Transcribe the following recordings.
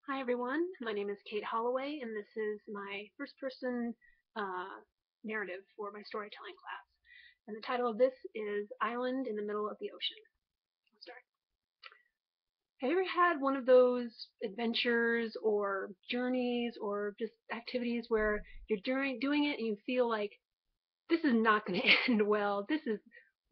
Hi everyone, my name is Kate Holloway, and this is my first-person uh, narrative for my storytelling class. And the title of this is Island in the Middle of the Ocean. Let's start. Have you ever had one of those adventures or journeys or just activities where you're doing it and you feel like this is not going to end well. This is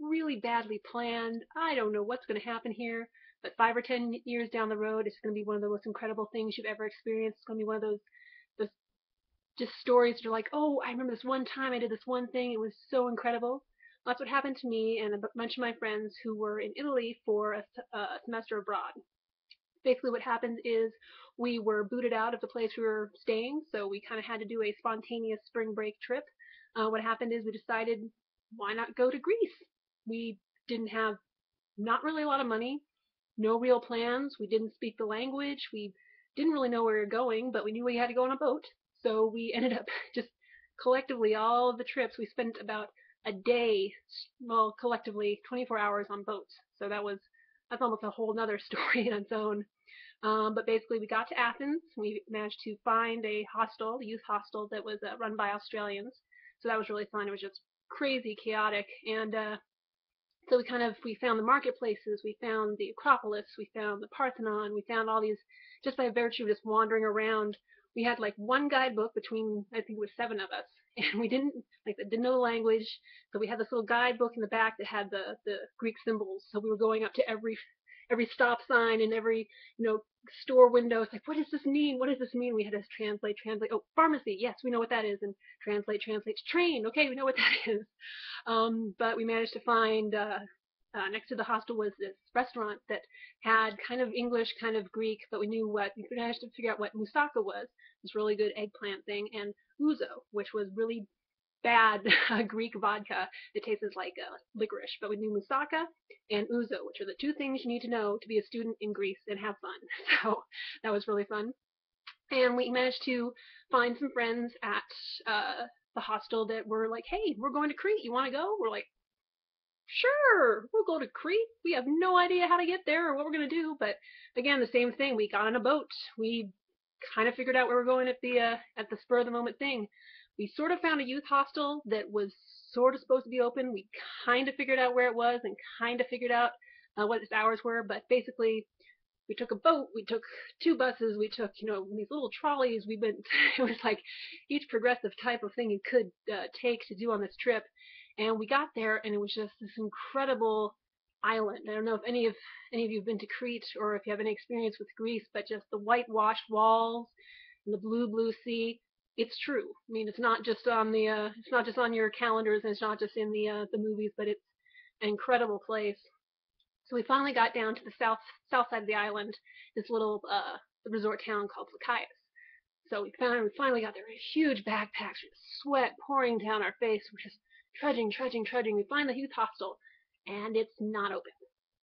really badly planned. I don't know what's going to happen here. But 5 or 10 years down the road, it's going to be one of the most incredible things you've ever experienced. It's going to be one of those just stories that are like, oh, I remember this one time I did this one thing. It was so incredible. That's what happened to me and a bunch of my friends who were in Italy for a semester abroad. Basically, what happened is we were booted out of the place we were staying, so we kind of had to do a spontaneous spring break trip. What happened is we decided, why not go to Greece? We didn't have not really a lot of money, no real plans. We didn't speak the language. We didn't really know where we were going, but we knew we had to go on a boat. So we ended up just collectively, all of the trips, we spent about a day, well, collectively 24 hours on boats. So that's almost a whole nother story in its own. But basically, we got to Athens. We managed to find a hostel, a youth hostel that was run by Australians. So that was really fun. It was just crazy chaotic, and so we found the marketplaces, we found the Acropolis, we found the Parthenon, we found all these just by virtue of just wandering around. We had like one guidebook between, I think it was 7 of us, and we didn't know the language, so we had this little guidebook in the back that had the Greek symbols. So we were going up to every stop sign and every store window. It's like, what does this mean? What does this mean? We had to translate. Oh, pharmacy, yes, we know what that is, and translate. Train, okay, we know what that is. But we managed to find next to the hostel was this restaurant that had kind of English, kind of Greek, but we managed to figure out what moussaka was, this really good eggplant thing, and ouzo, which was really bad Greek vodka that tasted like licorice. But we knew moussaka and ouzo, which are the 2 things you need to know to be a student in Greece and have fun. So that was really fun. And we managed to find some friends at the hostel that were like, hey, we're going to Crete. You want to go? We're like, sure, we'll go to Crete. We have no idea how to get there or what we're going to do. But again, the same thing. We got on a boat. We kind of figured out where we're going at the spur of the moment thing. We sort of found a youth hostel that was sort of supposed to be open. We kind of figured out where it was and kind of figured out what its hours were. But basically, we took a boat, we took 2 buses, we took, these little trolleys. We went, it was like each progressive type of thing you could take to do on this trip. And we got there, and it was just this incredible island. I don't know if any of you have been to Crete or if you have any experience with Greece, but just the whitewashed walls and the blue sea. It's true. I mean, it's not just on your calendars, and it's not just in the movies, but it's an incredible place. So we finally got down to the south side of the island, this little resort town called Zacchaeus. So we finally got there. Huge backpacks, sweat pouring down our face. We're just trudging. We find the youth hostel, and it's not open.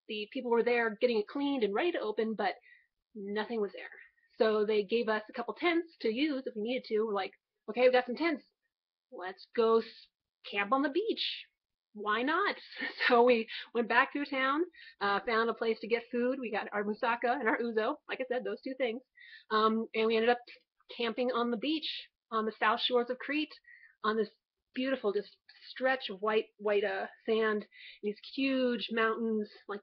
The people were there getting it cleaned and ready to open, but nothing was there. So they gave us a couple tents to use if we needed to. We're like, okay, we got some tents. Let's go camp on the beach. Why not? So we went back through town, found a place to get food. We got our moussaka and our ouzo, like I said, those 2 things. And we ended up camping on the beach on the south shores of Crete on this beautiful just stretch of white sand, these huge mountains like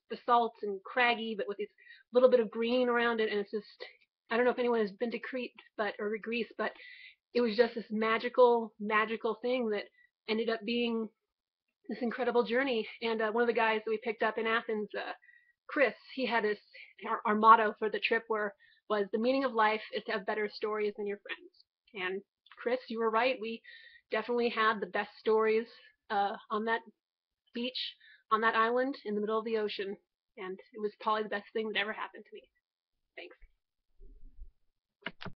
basalt and craggy, but with this little bit of green around it. And it's just, I don't know if anyone has been to Crete or Greece, but it was just this magical thing that ended up being this incredible journey. And one of the guys that we picked up in Athens, Chris, he had our motto for the trip was the meaning of life is to have better stories than your friends. And Chris, you were right. We definitely had the best stories on that beach, on that island in the middle of the ocean. And it was probably the best thing that ever happened to me. Thanks.